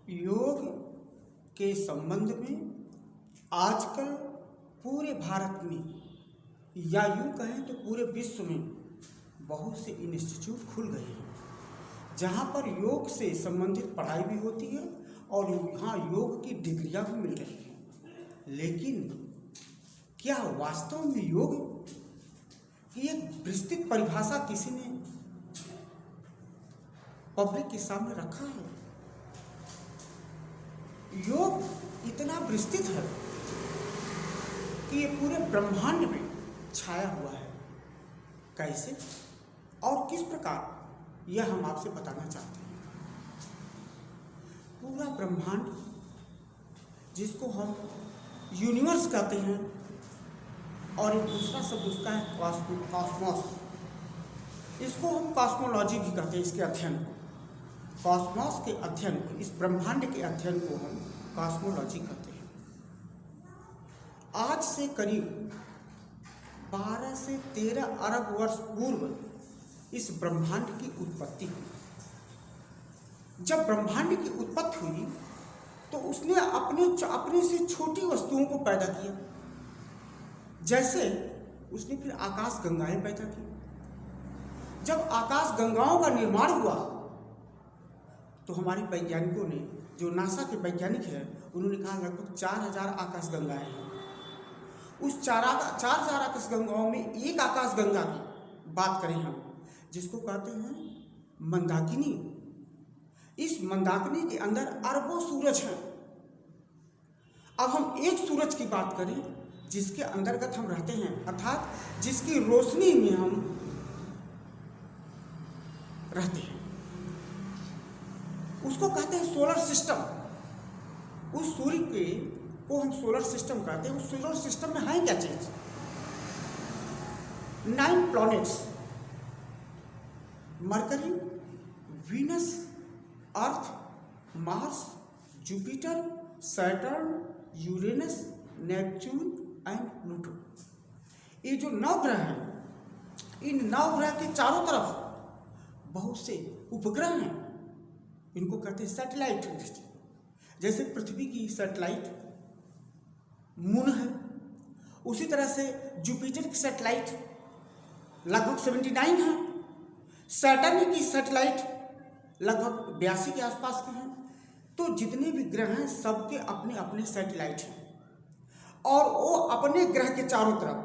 योग के संबंध में आजकल पूरे भारत में या यूँ कहें तो पूरे विश्व में बहुत से इंस्टीट्यूट खुल गए हैं जहाँ पर योग से संबंधित पढ़ाई भी होती है और यहाँ योग की डिग्रियाँ भी मिल रही हैं। लेकिन क्या वास्तव में योग की एक विस्तृत परिभाषा किसी ने पब्लिक के सामने रखा है? योग इतना विस्तृत है कि ये पूरे ब्रह्मांड में छाया हुआ है। कैसे और किस प्रकार यह हम आपसे बताना चाहते हैं। पूरा ब्रह्मांड, जिसको हम यूनिवर्स कहते हैं और एक दूसरा शब्द उसका है कॉस्मोस, इसको हम कॉस्मोलॉजी भी कहते हैं। इसके अध्ययन को, कॉस्मोस के अध्ययन को, इस ब्रह्मांड के अध्ययन को हम कॉस्मोलॉजी कहते हैं। आज से करीब 12 से 13 अरब वर्ष पूर्व इस ब्रह्मांड की उत्पत्ति हुई। जब ब्रह्मांड की उत्पत्ति हुई तो उसने अपने से छोटी वस्तुओं को पैदा किया। जैसे उसने फिर आकाश गंगाएं पैदा की। जब आकाश गंगाओं का निर्माण हुआ तो हमारे वैज्ञानिकों ने, जो नासा के वैज्ञानिक हैं, उन्होंने कहा लगभग 4000 आकाश गंगाएं हैं। उस 4000 आकाश गंगाओं में एक आकाश गंगा की बात करें हम, जिसको कहते हैं मंदाकिनी। इस मंदाकिनी के अंदर अरबों सूरज हैं। अब हम एक सूरज की बात करें जिसके अंतर्गत हम रहते हैं, अर्थात जिसकी रोशनी में हम रहते हैं, उसको कहते हैं सोलर सिस्टम। उस सूर्य के को हम सोलर सिस्टम कहते हैं। उस सोलर सिस्टम में है क्या चीज? 9 planets, mercury, Venus, earth, Mars, Jupiter, Saturn, Uranus, Neptune and Pluto. ये जो 9 ग्रह हैं, इन 9 ग्रह के चारों तरफ बहुत से उपग्रह हैं। इनको कहते हैं सैटेलाइट। जैसे पृथ्वी की सैटेलाइट मून है, उसी तरह से जुपिटर की सैटेलाइट लगभग 79 है। सैटर्न की सैटेलाइट लगभग 82 के आसपास के हैं। तो जितने भी ग्रह हैं सबके अपने अपने सैटेलाइट हैं और वो अपने ग्रह के चारों तरफ,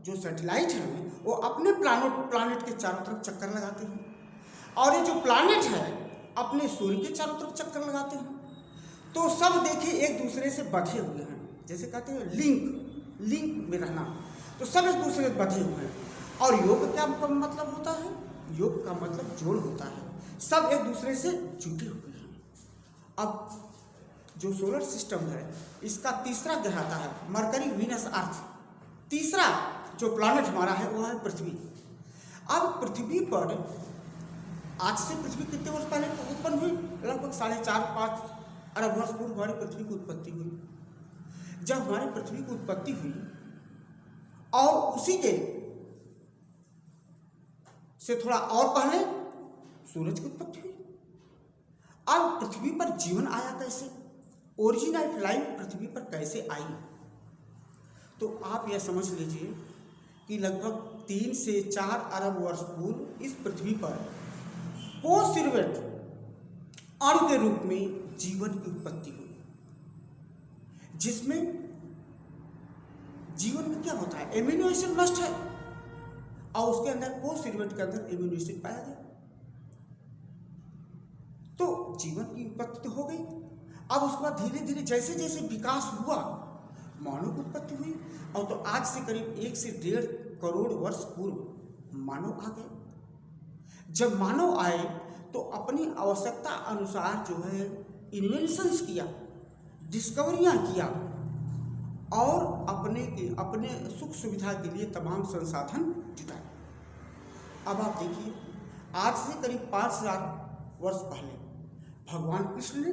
जो सैटेलाइट हैं वो अपने प्लानट के चारों तरफ चक्कर लगाते हैं और ये जो प्लानट है अपने सूर्य के चारों तरफ चक्कर लगाते हैं। तो सब देखिए एक दूसरे से बंधे हुए हैं, जैसे कहते हैं लिंक में रहना। तो सब एक दूसरे से बंधे हुए हैं। और योग का क्या मतलब होता है? योग का मतलब जोड़ होता है। सब एक दूसरे से जुटे हुए हैं। अब जो सोलर सिस्टम है, इसका तीसरा ग्रह आता है मरकरी, वीनस, अर्थ। तीसरा जो प्लैनेट हमारा है वो है पृथ्वी। अब पृथ्वी पर आज से पृथ्वी कितने वर्ष पहले उत्पन्न हुई? लगभग 4.5-5 अरब वर्ष पूर्व हमारी पृथ्वी की उत्पत्ति हुई। जब हमारी पृथ्वी की उत्पत्ति हुई और उसी के से थोड़ा और पहले सूरज की उत्पत्ति हुई। अब पृथ्वी पर जीवन आया कैसे? ओरिजिन ऑफ लाइफ पृथ्वी पर कैसे आई? तो आप यह समझ लीजिए कि लगभग 3 से 4 अरब वर्ष पूर्व इस पृथ्वी पर कोसिर्वेट अणु के रूप में जीवन की उत्पत्ति हुई। जिसमें जीवन में क्या होता है? एमिनो एसिड मस्ट है और उसके अंदर कोसिर्वेट के अंदर एमिनो एसिड पाया गया। तो जीवन की उत्पत्ति तो हो गई। अब उसके बाद धीरे धीरे जैसे जैसे विकास हुआ, मानव की उत्पत्ति हुई। और तो आज से करीब 1 से 1.5 करोड़ वर्ष पूर्व मानव आ गए। जब मानव आए तो अपनी आवश्यकता अनुसार जो है इन्वेंशंस किया, डिस्कवरियां किया और अपने सुख सुविधा के लिए तमाम संसाधन जुटाए। अब आप देखिए, आज से करीब 5000 वर्ष पहले भगवान कृष्ण ने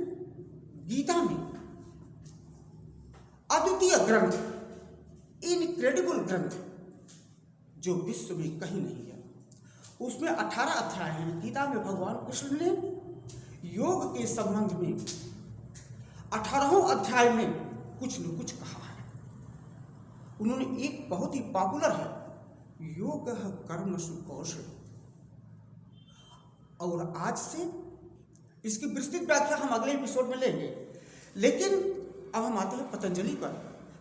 गीता में अद्वितीय ग्रंथ, इनक्रेडिबल ग्रंथ, जो विश्व में कहीं नहीं है, उसमें 18 अध्याय हैं। गीता में भगवान कृष्ण ने योग के संबंध में 18वें अध्याय में कुछ न कुछ कहा है। उन्होंने एक बहुत ही पॉपुलर है, योग कर्मसु कौशल, और आज से इसकी विस्तृत व्याख्या हम अगले एपिसोड में लेंगे। लेकिन अब हम आते हैं पतंजलि पर।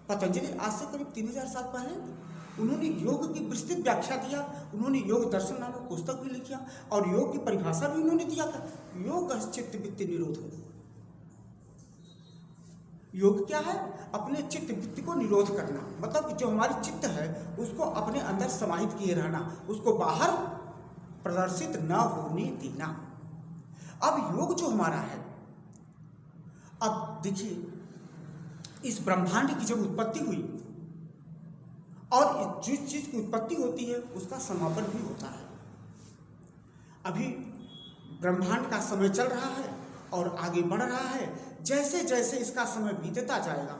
पतंजलि आज से करीब 3000 साल पहले उन्होंने योग की विस्तृत व्याख्या दिया। उन्होंने योग दर्शन नामक पुस्तक भी लिखा और योग की परिभाषा भी उन्होंने दिया था। योग चित्त वृत्ति निरोध है। योग क्या है? अपने चित्त वृत्ति को निरोध करना, मतलब जो हमारी चित्त है उसको अपने अंदर समाहित किए रहना, उसको बाहर प्रदर्शित न होने देना। अब योग जो हमारा है, अब देखिए इस ब्रह्मांड की जब उत्पत्ति हुई और जिस चीज की उत्पत्ति होती है उसका समापन भी होता है। अभी ब्रह्मांड का समय चल रहा है और आगे बढ़ रहा है। जैसे जैसे इसका समय बीतता जाएगा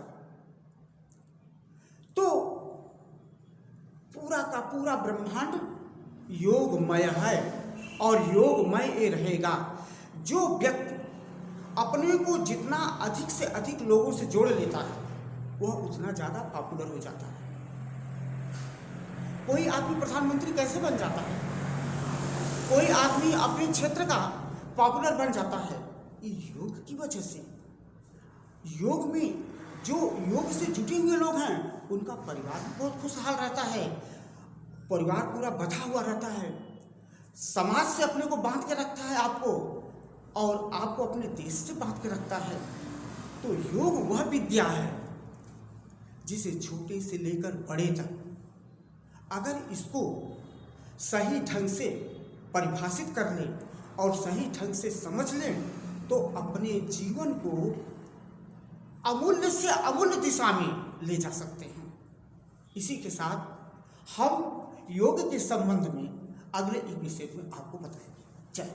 तो पूरा का पूरा ब्रह्मांड योगमय है और योगमय ये रहेगा। जो व्यक्ति अपने को जितना अधिक से अधिक लोगों से जोड़ लेता है वह उतना ज़्यादा पॉपुलर हो जाता है। कोई आदमी प्रधानमंत्री कैसे बन जाता है? कोई आदमी अपने क्षेत्र का पॉपुलर बन जाता है योग की वजह से। योग में जो योग से जुटे हुए लोग हैं उनका परिवार भी बहुत खुशहाल रहता है, परिवार पूरा बधा हुआ रहता है, समाज से अपने को बांध के रखता है आपको, और आपको अपने देश से बांध के रखता है। तो योग वह विद्या है जिसे छोटे से लेकर बड़े तक अगर इसको सही ढंग से परिभाषित कर लें और सही ढंग से समझ लें तो अपने जीवन को अमूल्य से अमूल्य दिशा में ले जा सकते हैं। इसी के साथ हम योग के संबंध में अगले एपिसोड में आपको बताएंगे। जय।